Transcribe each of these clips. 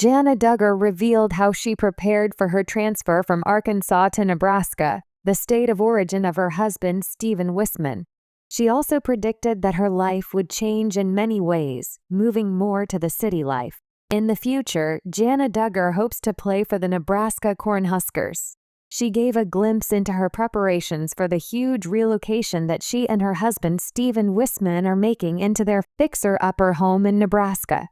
Jana Duggar revealed how she prepared for her transfer from Arkansas to Nebraska, the state of origin of her husband, Steven Wissmann. She also predicted that her life would change in many ways, moving more to the city life. In the future, Jana Duggar hopes to play for the Nebraska Cornhuskers. She gave a glimpse into her preparations for the huge relocation that she and her husband, Steven Wissman, are making into their fixer-upper home in Nebraska.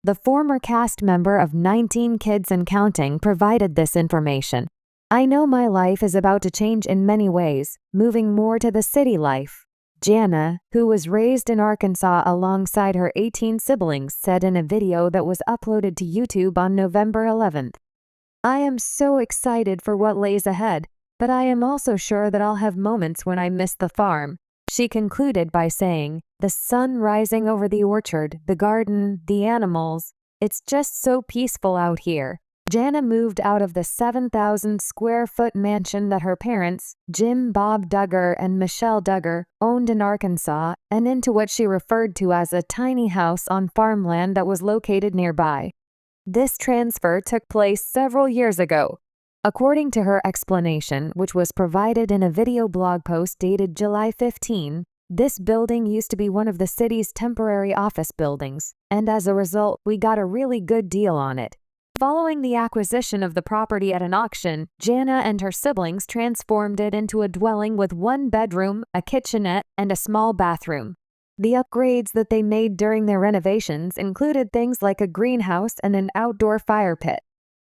The former cast member of 19 Kids and Counting provided this information. "I know my life is about to change in many ways, moving more to the city life," Jana, who was raised in Arkansas alongside her 18 siblings, said in a video that was uploaded to YouTube on November 11th. "I am so excited for what lays ahead, but I am also sure that I'll have moments when I miss the farm." She concluded by saying, "The sun rising over the orchard, the garden, the animals, it's just so peaceful out here." Jana moved out of the 7,000 square foot mansion that her parents, Jim Bob Duggar and Michelle Duggar, owned in Arkansas and into what she referred to as a tiny house on farmland that was located nearby. This transfer took place several years ago. According to her explanation, which was provided in a video blog post dated July 15, this building used to be one of the city's temporary office buildings, and as a result, we got a really good deal on it. Following the acquisition of the property at an auction, Jana and her siblings transformed it into a dwelling with one bedroom, a kitchenette, and a small bathroom. The upgrades that they made during their renovations included things like a greenhouse and an outdoor fire pit.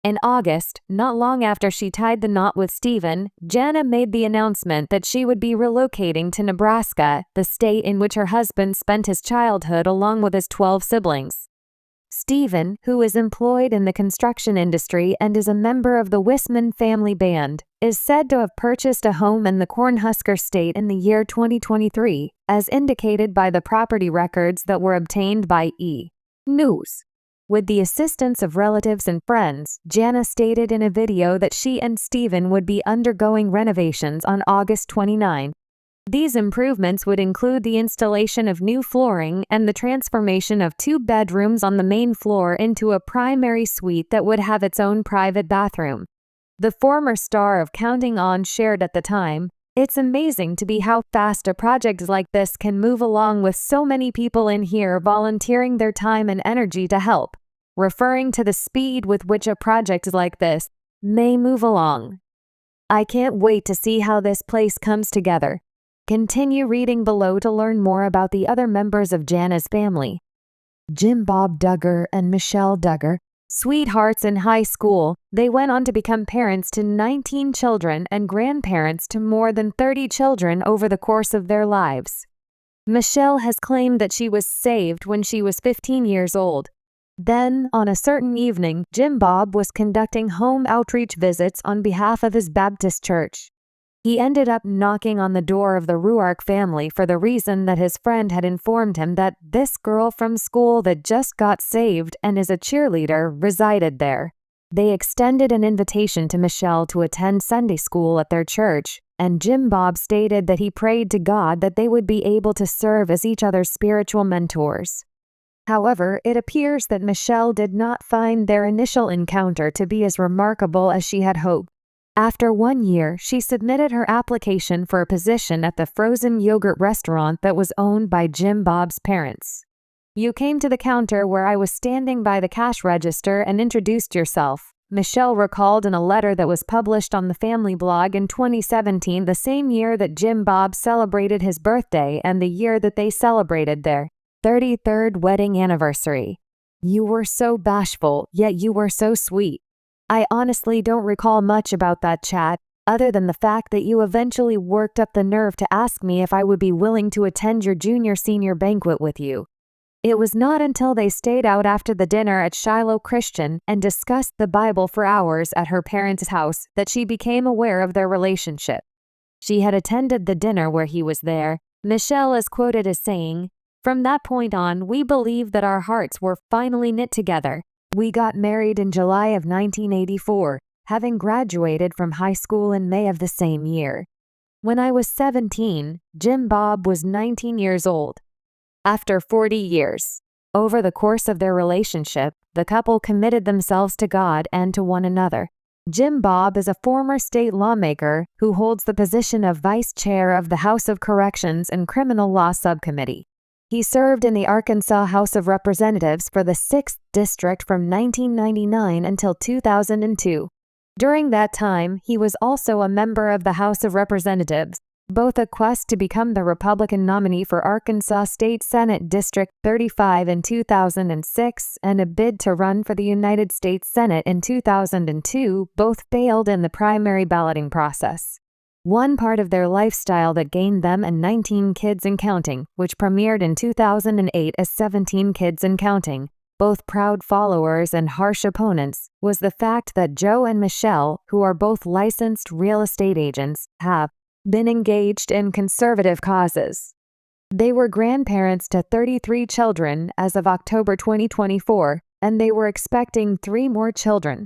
In August, not long after she tied the knot with Steven, Jana made the announcement that she would be relocating to Nebraska, the state in which her husband spent his childhood along with his 12 siblings. Steven, who is employed in the construction industry and is a member of the Wissmann family band, is said to have purchased a home in the Cornhusker state in the year 2023, as indicated by the property records that were obtained by E! News. With the assistance of relatives and friends, Jana stated in a video that she and Steven would be undergoing renovations on August 29. These improvements would include the installation of new flooring and the transformation of 2 bedrooms on the main floor into a primary suite that would have its own private bathroom. The former star of Counting On shared at the time, "It's amazing to be how fast a project like this can move along with so many people in here volunteering their time and energy to help," referring to the speed with which a project like this may move along. "I can't wait to see how this place comes together." Continue reading below to learn more about the other members of Jana's family. Jim Bob Duggar and Michelle Duggar, sweethearts in high school, they went on to become parents to 19 children and grandparents to more than 30 children over the course of their lives. Michelle has claimed that she was saved when she was 15 years old. Then, on a certain evening, Jim Bob was conducting home outreach visits on behalf of his Baptist church. He ended up knocking on the door of the Ruark family for the reason that his friend had informed him that this girl from school that just got saved and is a cheerleader resided there. They extended an invitation to Michelle to attend Sunday school at their church, and Jim Bob stated that he prayed to God that they would be able to serve as each other's spiritual mentors. However, it appears that Michelle did not find their initial encounter to be as remarkable as she had hoped. After 1 year, she submitted her application for a position at the frozen yogurt restaurant that was owned by Jim Bob's parents. "You came to the counter where I was standing by the cash register and introduced yourself," Michelle recalled in a letter that was published on the family blog in 2017, the same year that Jim Bob celebrated his birthday and the year that they celebrated their 33rd wedding anniversary. "You were so bashful, yet you were so sweet. I honestly don't recall much about that chat, other than the fact that you eventually worked up the nerve to ask me if I would be willing to attend your junior-senior banquet with you." It was not until they stayed out after the dinner at Shiloh Christian and discussed the Bible for hours at her parents' house that she became aware of their relationship. She had attended the dinner where he was there. Michelle is quoted as saying, "From that point on, we believed that our hearts were finally knit together. We got married in July of 1984, having graduated from high school in May of the same year. When I was 17, Jim Bob was 19 years old. After 40 years, Over the course of their relationship, the couple committed themselves to God and to one another. Jim Bob is a former state lawmaker who holds the position of vice chair of the House of Corrections and Criminal Law Subcommittee. He served in the Arkansas House of Representatives for the 6th District from 1999 until 2002. During that time, he was also a member of the House of Representatives, both a quest to become the Republican nominee for Arkansas State Senate District 35 in 2006 and a bid to run for the United States Senate in 2002 both failed in the primary balloting process. One part of their lifestyle that gained them and 19 Kids and Counting, which premiered in 2008 as 17 Kids and Counting, both proud followers and harsh opponents, was the fact that Joe and Michelle, who are both licensed real estate agents, have been engaged in conservative causes. They were grandparents to 33 children as of October 2024, and they were expecting 3 more children.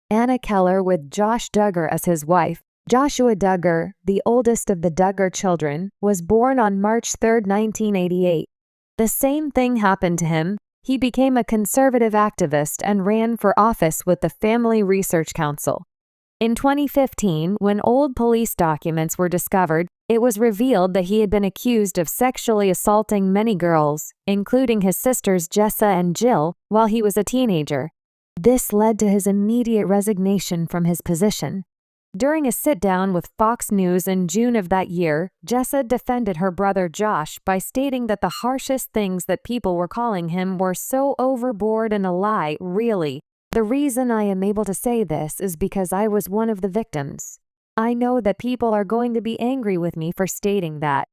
Anna Keller with Josh Duggar as his wife. Joshua Duggar, the oldest of the Duggar children, was born on March 3, 1988. The same thing happened to him. He became a conservative activist and ran for office with the Family Research Council. In 2015, when old police documents were discovered, it was revealed that he had been accused of sexually assaulting many girls, including his sisters Jessa and Jill, while he was a teenager. This led to his immediate resignation from his position. During a sit-down with Fox News in June of that year, Jessa defended her brother Josh by stating that the harshest things that people were calling him were so overboard and a lie, really. The reason I am able to say this is because I was one of the victims. I know that people are going to be angry with me for stating that.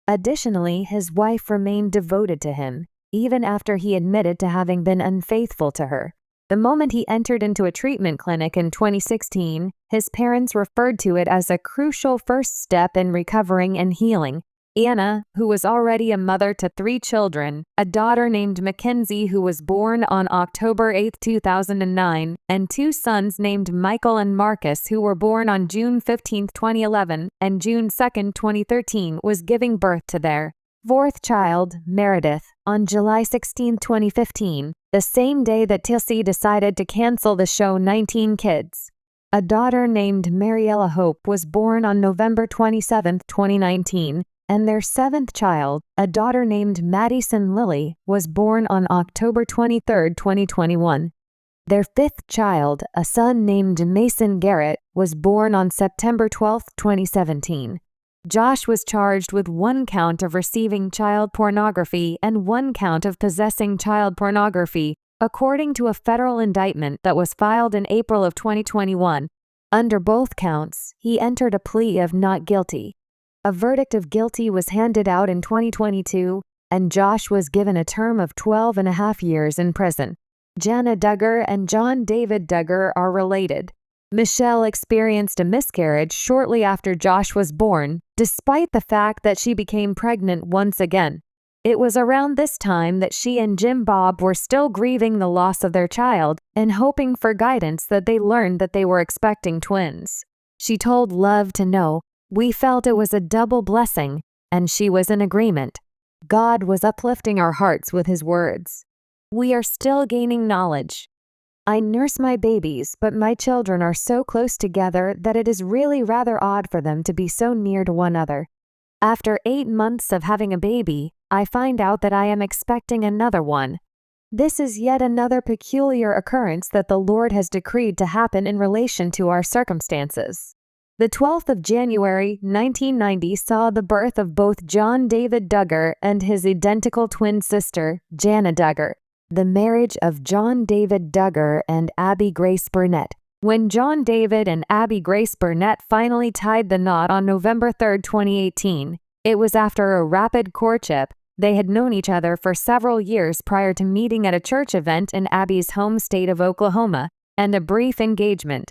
Additionally, his wife remained devoted to him, even after he admitted to having been unfaithful to her. The moment he entered into a treatment clinic in 2016, his parents referred to it as a crucial first step in recovering and healing. Anna, who was already a mother to 3 children, a daughter named Mackenzie who was born on October 8, 2009, and 2 sons named Michael and Marcus who were born on June 15, 2011, and June 2, 2013, was giving birth to their 4th child, Meredith, on July 16, 2015, the same day that TLC decided to cancel the show 19 Kids. A daughter named Mariella Hope was born on November 27, 2019, and their 7th child, a daughter named Madison Lily, was born on October 23, 2021. Their 5th child, a son named Mason Garrett, was born on September 12, 2017. Josh was charged with 1 count of receiving child pornography and 1 count of possessing child pornography, according to a federal indictment that was filed in April of 2021. Under both counts, he entered a plea of not guilty. A verdict of guilty was handed out in 2022, and Josh was given a term of 12.5 years in prison. Jana Duggar and John David Duggar are related. Michelle experienced a miscarriage shortly after Josh was born, despite the fact that she became pregnant once again. It was around this time that she and Jim Bob were still grieving the loss of their child and hoping for guidance that they learned that they were expecting twins. She told Love to Know, "We felt it was a double blessing," and she was in agreement. God was uplifting our hearts with his words. We are still gaining knowledge. I nurse my babies, but my children are so close together that it is really rather odd for them to be so near to one another. After 8 months of having a baby, I find out that I am expecting another one. This is yet another peculiar occurrence that the Lord has decreed to happen in relation to our circumstances. The 12th of January, 1990 saw the birth of both John David Duggar and his identical twin sister, Jana Duggar. The marriage of John David Duggar and Abby Grace Burnett. When John David and Abby Grace Burnett finally tied the knot on November 3, 2018, it was after a rapid courtship. They had known each other for several years prior to meeting at a church event in Abby's home state of Oklahoma, and a brief engagement.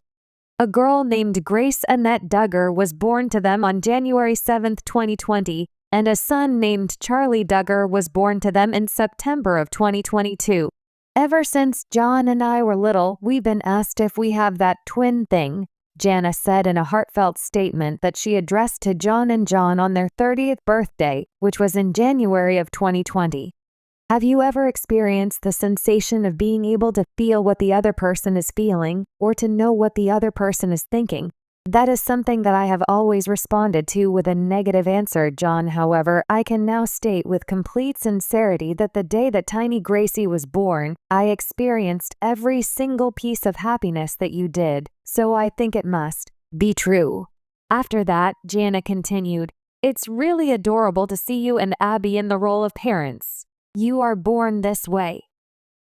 A girl named Grace Annette Duggar was born to them on January 7, 2020, and a son named Charlie Duggar was born to them in September of 2022. Ever since John and I were little, we've been asked if we have that twin thing, Jana said in a heartfelt statement that she addressed to John and John on their 30th birthday, which was in January of 2020. Have you ever experienced the sensation of being able to feel what the other person is feeling or to know what the other person is thinking? That is something that I have always responded to with a negative answer, John. However, I can now state with complete sincerity that the day that tiny Gracie was born, I experienced every single piece of happiness that you did, so I think it must be true. After that, Jana continued, "It's really adorable to see you and Abby in the role of parents. You are born this way.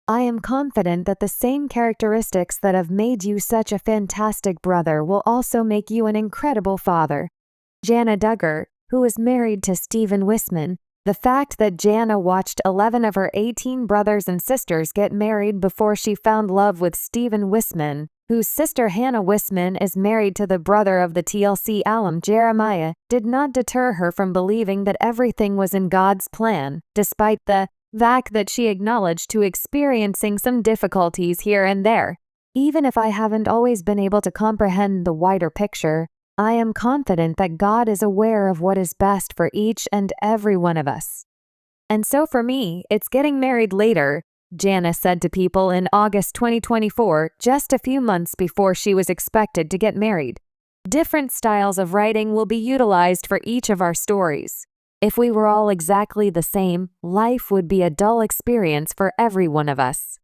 I am confident that the same characteristics that have made you such a fantastic brother will also make you an incredible father." Jana Duggar, who is married to Steven Wissman, the fact that Jana watched 11 of her 18 brothers and sisters get married before she found love with Steven Wissman, whose sister Hannah Wissman is married to the brother of the TLC alum Jeremiah, did not deter her from believing that everything was in God's plan, despite the fact that she acknowledged to experiencing some difficulties here and there. Even if I haven't always been able to comprehend the wider picture, I am confident that God is aware of what is best for each and every one of us. And so for me, it's getting married later, Jana said to People in August 2024, just a few months before she was expected to get married. Different styles of writing will be utilized for each of our stories. If we were all exactly the same, life would be a dull experience for every one of us.